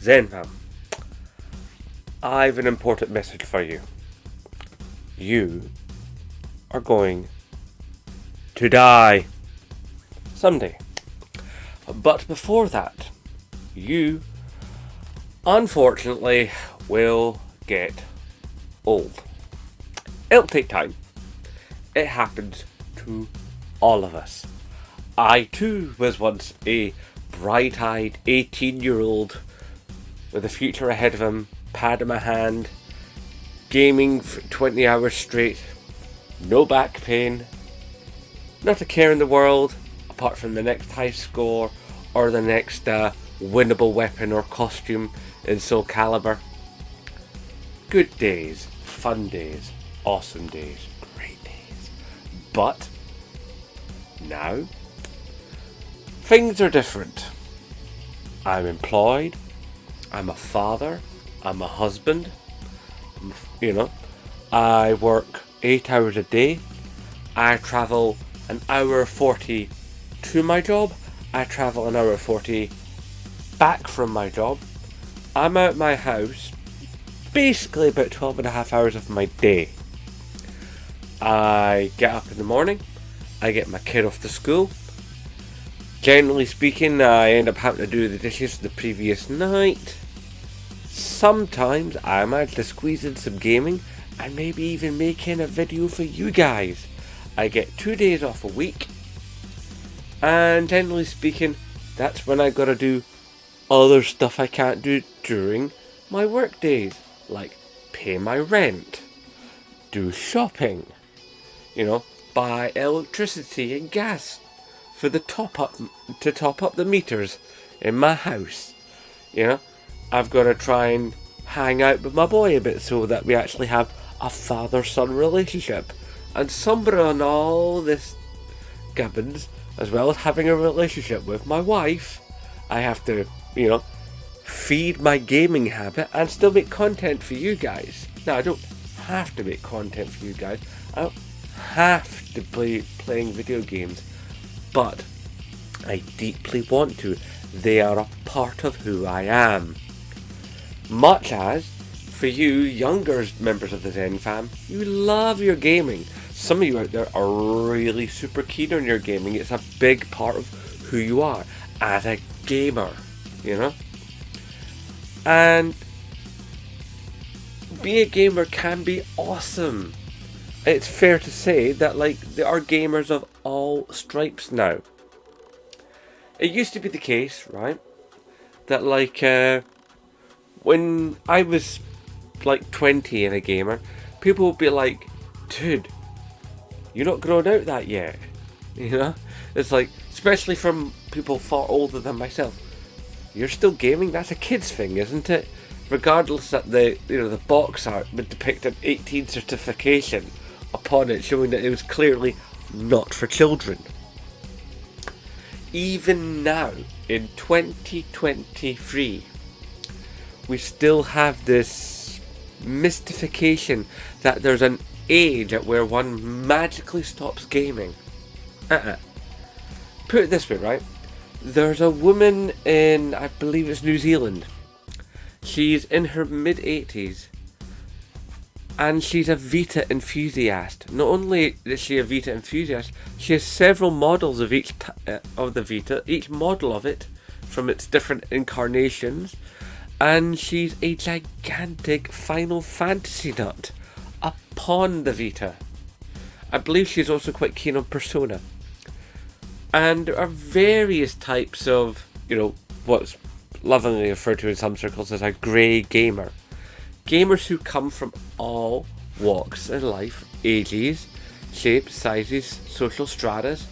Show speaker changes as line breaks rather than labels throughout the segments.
Zen fam, I've an important message for you. You are going to die someday. But before that, you unfortunately will get old. It'll take time. It happens to all of us. I too was once a bright-eyed 18-year-old with a future ahead of him, pad in my hand, gaming for 20 hours straight, no back pain, not a care in the world apart from the next high score or the next winnable weapon or costume in Soul Calibur. Good days, fun days, awesome days, great days. But now things are different. I'm employed, I'm a father, I'm a husband, I work 8 hours a day, I travel an hour 40 to my job, I travel an hour 40 back from my job. I'm out my house basically about 12 and a half hours of my day. I get up in the morning, I get my kid off to school. Generally speaking, I end up having to do the dishes the previous night. Sometimes I manage to squeeze in some gaming and maybe even making a video for you guys. I get 2 days off a week, and generally speaking, that's when I gotta do other stuff I can't do during my work days, like pay my rent, do shopping, buy electricity and gas for the top up the meters in my house. I've got to try and hang out with my boy a bit so that we actually have a father-son relationship. And somewhere on all this gubbins, as well as having a relationship with my wife, I have to, feed my gaming habit and still make content for you guys. Now, I don't have to make content for you guys. I don't have to playing video games. But I deeply want to. They are a part of who I am. Much as, for you younger members of the Zen fam, you love your gaming. Some of you out there are really super keen on your gaming. It's a big part of who you are as a gamer, And being a gamer can be awesome. It's fair to say that there are gamers of all stripes now. It used to be the case, right, that when I was 20 and a gamer, people would be like, dude, you're not grown out that yet. It's especially from people far older than myself. You're still gaming? That's a kid's thing, isn't it? Regardless that the box art would depict an 18 certification upon it, showing that it was clearly not for children. Even now, in 2023, we still have this mystification that there's an age at where one magically stops gaming. Put it this way, right? There's a woman in, I believe it's New Zealand. She's in her mid-80s. And she's a Vita enthusiast. Not only is she a Vita enthusiast, she has several models of each of the Vita, each model of it, from its different incarnations. And she's a gigantic Final Fantasy nut upon the Vita. I believe she's also quite keen on Persona. And there are various types of, what's lovingly referred to in some circles as a grey gamer. Gamers who come from all walks in life, ages, shapes, sizes, social stratas,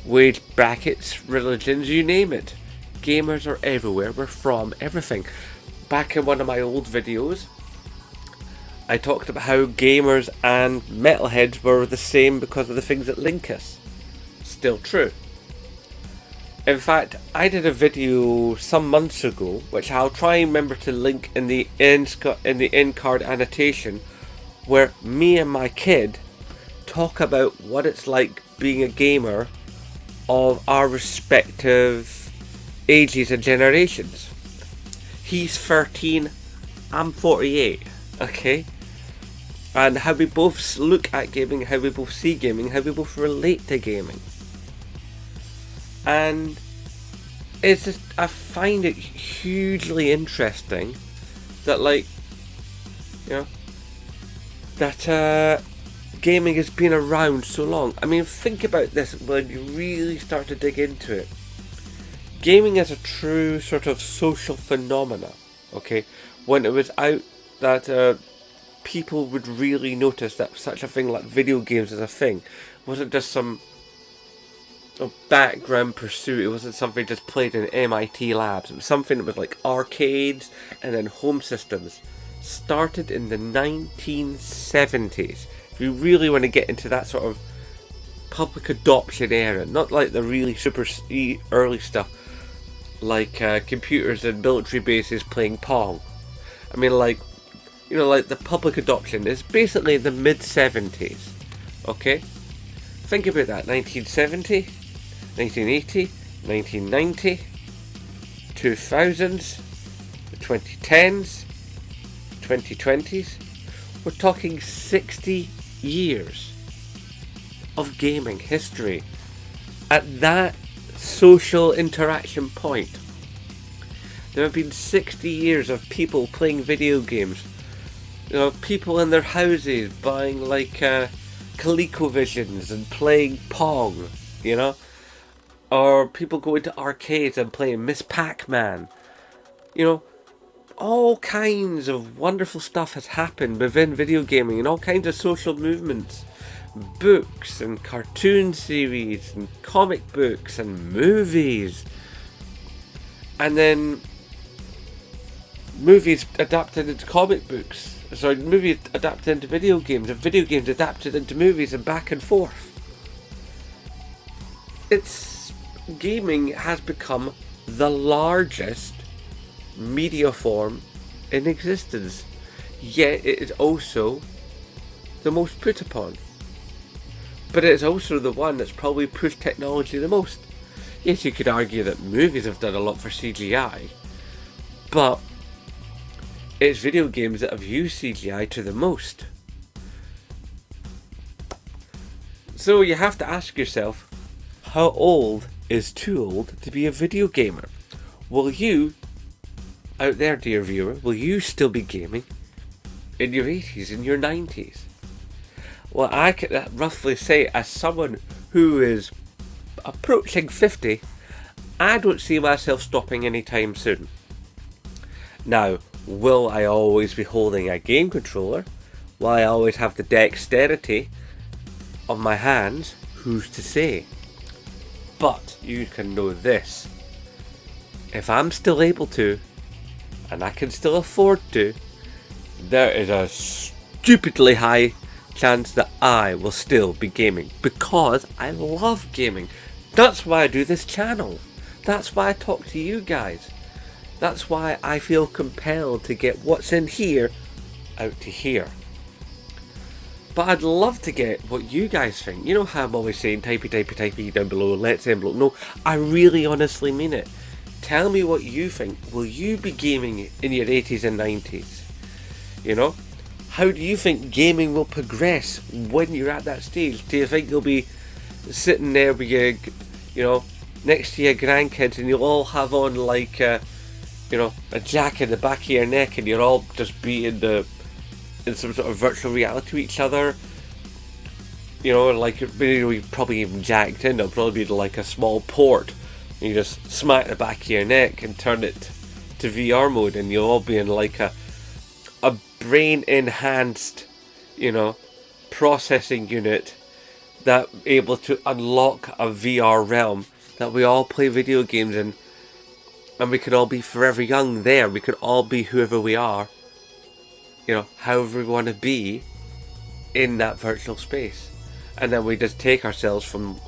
wage brackets, religions, you name it. Gamers are everywhere. We're from everything. Back in one of my old videos, I talked about how gamers and metalheads were the same because of the things that link us. Still true. In fact, I did a video some months ago, which I'll try and remember to link in the end card annotation, where me and my kid talk about what it's like being a gamer of our respective ages and generations. He's 13, I'm 48, okay? And how we both look at gaming, how we both see gaming, how we both relate to gaming. And it's just, I find it hugely interesting that, like, you know, that gaming has been around so long. I mean, think about this when you really start to dig into it. Gaming is a true sort of social phenomena, okay? When it was out that people would really notice that such a thing like video games is a thing. It wasn't just some background pursuit. It wasn't something just played in MIT labs. It was something that was like arcades and then home systems. Started in the 1970s. If you really want to get into that sort of public adoption era, not like the really super early stuff like computers and military bases playing Pong. I mean, like, you know, like the public adoption is basically the mid-70s, okay? Think about that, 1970, 1980, 1990, 2000s, the 2010s, 2020s. We're talking 60 years of gaming history. At that social interaction point, there have been 60 years of people playing video games. You know, people in their houses buying like ColecoVisions and playing Pong, you know, or people going to arcades and playing Miss Pac-Man. You know, all kinds of wonderful stuff has happened within video gaming, and all kinds of social movements, books and cartoon series and comic books and movies, and then movies adapted into comic books. Sorry, movies adapted into video games, and video games adapted into movies, and back and forth. Gaming has become the largest media form in existence, yet it is also the most put upon. But it is also the one that's probably pushed technology the most. Yes, you could argue that movies have done a lot for CGI, but it's video games that have used CGI to the most. So you have to ask yourself, how old is too old to be a video gamer? Will you, out there dear viewer, will you still be gaming in your 80s, in your 90s? Well, I can roughly say, as someone who is approaching 50, I don't see myself stopping anytime soon. Now, will I always be holding a game controller? Will I always have the dexterity of my hands? Who's to say? But you can know this. If I'm still able to, and I can still afford to, there is a stupidly high chance that I will still be gaming, because I love gaming. That's why I do this channel. That's why I talk to you guys. That's why I feel compelled to get what's in here out to here. But I'd love to get what you guys think. You know how I'm always saying typey down below, let's envelope. No, I really honestly mean it. Tell me what you think. Will you be gaming in your 80s and 90s? You know? How do you think gaming will progress when you're at that stage? Do you think you'll be sitting there with your, you know, next to your grandkids, and you'll all have on like you know, a jacket in the back of your neck, and you'll all just be in some sort of virtual reality to each other? You know, like, you probably even jacked in. There'll probably be like a small port. You just smack the back of your neck and turn it to VR mode, and you'll all be in like a brain enhanced, you know, processing unit that able to unlock a VR realm that we all play video games in, and we can all be forever young there. We can all be whoever we are, you know, however we want to be in that virtual space. And then we just take ourselves from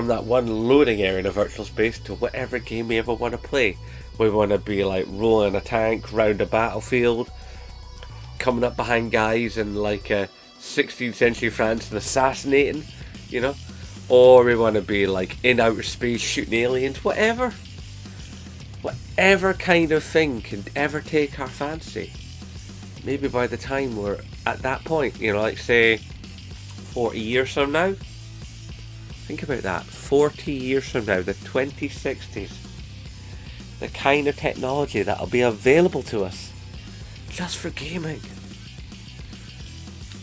that one loading area in a virtual space to whatever game we ever want to play. We want to be like rolling a tank round a battlefield, coming up behind guys in like 16th century France and assassinating, you know, or we want to be like in outer space shooting aliens, whatever whatever kind of thing can ever take our fancy, maybe by the time we're at that point, you know, like say 40 years from now, think about that, 40 years from now, the 2060s, the kind of technology that'll be available to us just for gaming.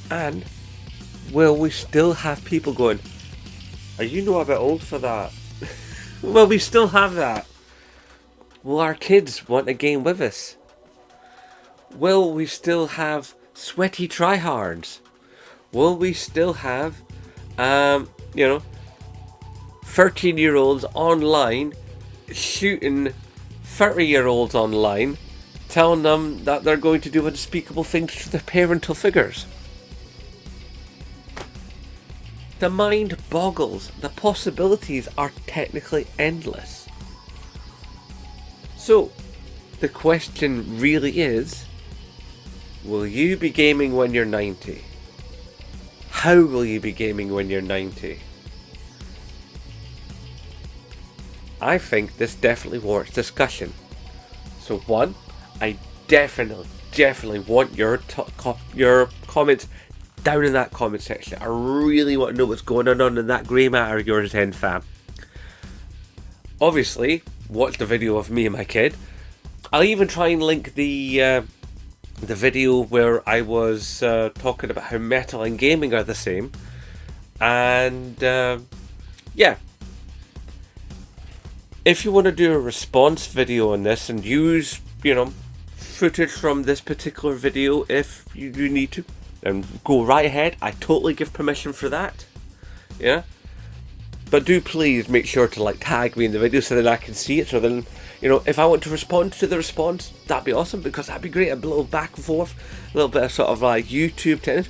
And will we still have people going, are you not a bit old for that? Will we still have that? Will our kids want to game with us? Will we still have sweaty tryhards? Will we still have, 13-year-olds online shooting 30-year-olds online, telling them that they're going to do unspeakable things to their parental figures? The mind boggles. The possibilities are technically endless. So, the question really is, will you be gaming when you're 90? How will you be gaming when you're 90? I think this definitely warrants discussion. So one, I definitely want your comments down in that comment section. I really want to know what's going on in that grey matter of yours, hen fam. Obviously, watch the video of me and my kid. I'll even try and link the video where I was talking about how metal and gaming are the same. And yeah, if you want to do a response video on this and use, footage from this particular video, if you do need to, then go right ahead. I totally give permission for that. Yeah. But do please make sure to tag me in the video so that I can see it. So then, if I want to respond to the response, that'd be awesome, because that'd be great. A little back and forth, a little bit of sort of YouTube tennis.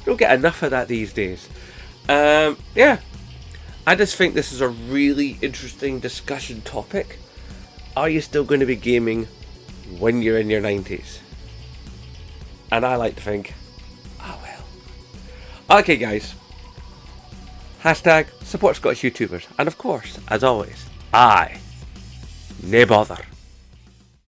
Don't get enough of that these days. Yeah. I just think this is a really interesting discussion topic. Are you still going to be gaming when you're in your 90s? And I like to think, I will. Okay guys, hashtag support Scottish YouTubers, and of course, as always, nae bother.